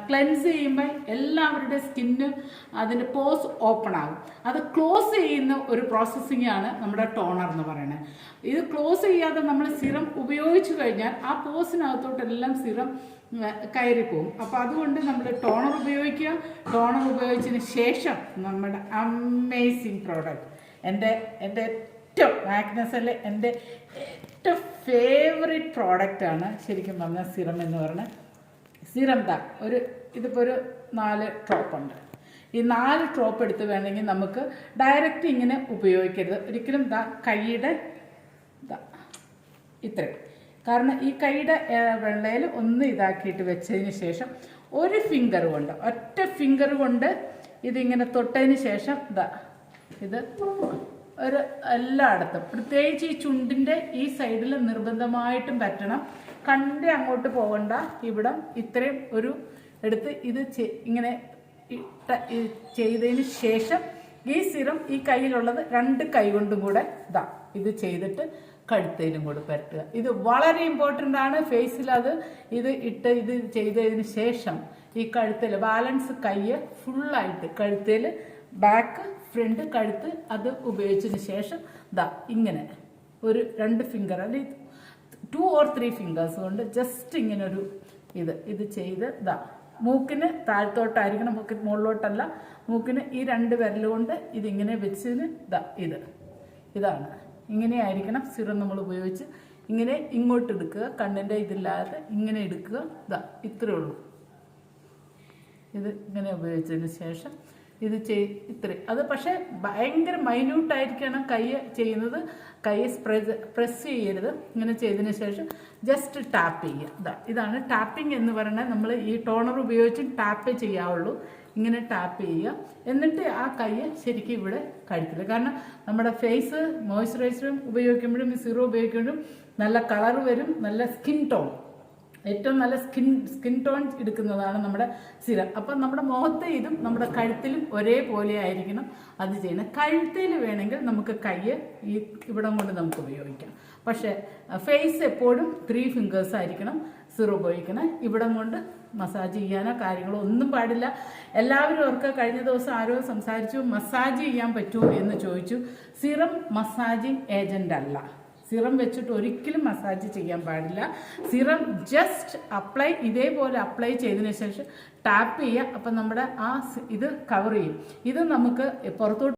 Cleanse ചെയ്യുമ്പോൾ എല്ലാവരുടെ skin അതിൻ്റെ പോസ് ഓപ്പൺ ആകും. അത് ക്ലോസ് ചെയ്യുന്ന ഒരു പ്രോസസ്സിംഗ് ആണ് നമ്മുടെ ടോണർ എന്ന് പറയുന്നത്. ഇത് ക്ലോസ് ചെയ്യാതെ നമ്മൾ സിറം ഉപയോഗിച്ചു കഴിഞ്ഞാൽ ആ പോസിനകത്തോട്ടെല്ലാം സിറം കയറിപ്പോവും. അപ്പോൾ അതുകൊണ്ട് നമ്മൾ ടോണർ ഉപയോഗിക്കുക. ടോണർ ഉപയോഗിച്ചതിന് ശേഷം നമ്മുടെ അമേസിങ് പ്രോഡക്റ്റ് എൻ്റെ ഏറ്റവും മാഗ്നസയിലെ എൻ്റെ ഏറ്റവും ഫേവറേറ്റ് പ്രോഡക്റ്റാണ് ശരിക്കും പറഞ്ഞാൽ സിറം എന്ന് പറയുന്നത്. സിറം ഇതിപ്പോൾ ഒരു 4 ഡ്രോപ്പ് ഉണ്ട്. ഈ 4 ഡ്രോപ്പ് എടുത്ത് വേണമെങ്കിൽ നമുക്ക് ഡയറക്റ്റ് ഇങ്ങനെ ഉപയോഗിക്കരുത് ഒരിക്കലും. കൈയുടെ ഇത്രയും, കാരണം ഈ കൈയുടെ വെള്ളയിൽ ഒന്ന് ഇതാക്കിയിട്ട് വെച്ചതിന് ശേഷം ഒരു ഫിംഗർ കൊണ്ട്, ഒറ്റ ഫിംഗർ കൊണ്ട് ഇതിങ്ങനെ തൊട്ടതിന് ശേഷം ഇത് ഒരു എല്ലായിടത്തും, പ്രത്യേകിച്ച് ഈ ചുണ്ടിൻ്റെ ഈ സൈഡിൽ നിർബന്ധമായിട്ടും പറ്റണം. കണ്ട് അങ്ങോട്ട് പോകണ്ട. ഇവിടം ഇത്രയും ഒരു എടുത്ത് ഇത് ഇങ്ങനെ ചെയ്തതിന് ശേഷം ഈ സിറം ഈ കയ്യിലുള്ളത് 2 കൈ കൊണ്ടും കൂടെ ഇത് ചെയ്തിട്ട് കഴുത്തേലും കൂടെ പരട്ടുക. ഇത് വളരെ ഇമ്പോർട്ടൻ്റ് ആണ് ഫേസിൽ. ഇത് ചെയ്തതിന് ശേഷം ഈ കഴുത്തിൽ ബാലൻസ് കൈ ഫുള്ളായിട്ട് കഴുത്തേൽ ബാക്ക് ഫ്രണ്ട് കഴുത്ത് അത് ഉപയോഗിച്ചതിന് ശേഷം ഇങ്ങനെ ഒരു 2 ഫിംഗർ അല്ലെങ്കിൽ 2 or 3 ഫിംഗേഴ്സ് കൊണ്ട് ജസ്റ്റ് ഇങ്ങനെ ഒരു ഇത് ചെയ്ത് മൂക്കിന് താഴത്തോട്ടായിരിക്കണം, മൂക്കിന് മുകളിലോട്ടല്ല. മൂക്കിന് ഈ 2 വിരൽ കൊണ്ട് ഇതിങ്ങനെ വെച്ചതിന് ഇതാണ് ഇങ്ങനെയായിരിക്കണം സിറം നമ്മൾ ഉപയോഗിച്ച്. ഇങ്ങനെ ഇങ്ങോട്ട് എടുക്കുക, കണ്ണിൻ്റെ ഇതില്ലാതെ ഇങ്ങനെ എടുക്കുക. ഇത്രയേ ഉള്ളൂ. ഇത് ഇങ്ങനെ ഉപയോഗിച്ചതിന് ശേഷം ഇത് ഇത്രയും. അത് പക്ഷേ ഭയങ്കര മൈന്യൂട്ടായിരിക്കണം കൈ ചെയ്യുന്നത്. കൈ പ്രസ് ചെയ്യരുത്. ഇങ്ങനെ ചെയ്തതിന് ശേഷം ജസ്റ്റ് ടാപ്പ് ചെയ്യുക. ഇതാണ് ടാപ്പിംഗ് എന്ന് പറയുന്നത്. നമ്മൾ ഈ ടോണർ ഉപയോഗിച്ച് ടാപ്പ് ചെയ്യാവുള്ളൂ. ഇങ്ങനെ ടാപ്പ് ചെയ്യുക. എന്നിട്ട് ആ കൈ ശരിക്കും ഇവിടെ കഴുത്തില്ല. കാരണം നമ്മുടെ ഫേസ് മോയ്സ്ചറൈസറും ഉപയോഗിക്കുമ്പോഴും ഈ സീറോ ഉപയോഗിക്കുമ്പോഴും നല്ല കളർ വരും, നല്ല സ്കിൻ ടോൺ, ഏറ്റവും നല്ല സ്കിൻ ടോൺ എടുക്കുന്നതാണ് നമ്മുടെ സിറം. അപ്പം നമ്മുടെ മുഖത്തെ ഇതും നമ്മുടെ കഴുത്തിലും ഒരേപോലെ ആയിരിക്കണം അത് ചെയ്യണം. കഴുത്തിൽ വേണമെങ്കിൽ നമുക്ക് കൈ ഈ ഇവിടം കൊണ്ട് നമുക്ക് ഉപയോഗിക്കാം. പക്ഷേ ഫേസ് എപ്പോഴും 3 ഫിംഗേഴ്സ് ആയിരിക്കണം സിറം ഉപയോഗിക്കണം. ഇവിടം കൊണ്ട് മസാജ് ചെയ്യാനോ കാര്യങ്ങളോ ഒന്നും പാടില്ല. എല്ലാവരും അവർക്ക് കഴിഞ്ഞ ദിവസം ആരോ സംസാരിച്ചു മസാജ് ചെയ്യാൻ പറ്റുമോ എന്ന് ചോദിച്ചു. സിറം മസാജിങ് ഏജൻ്റ് അല്ല. സിറം വെച്ചിട്ട് ഒരിക്കലും മസാജ് ചെയ്യാൻ പാടില്ല. സിറം ജസ്റ്റ് ഇതേപോലെ അപ്ലൈ ചെയ്തതിന് ശേഷം ടാപ്പ് ചെയ്യുക. അപ്പം നമ്മുടെ ഇത് കവർ ചെയ്യും. ഇത് നമുക്ക് പുറത്തോട്ട്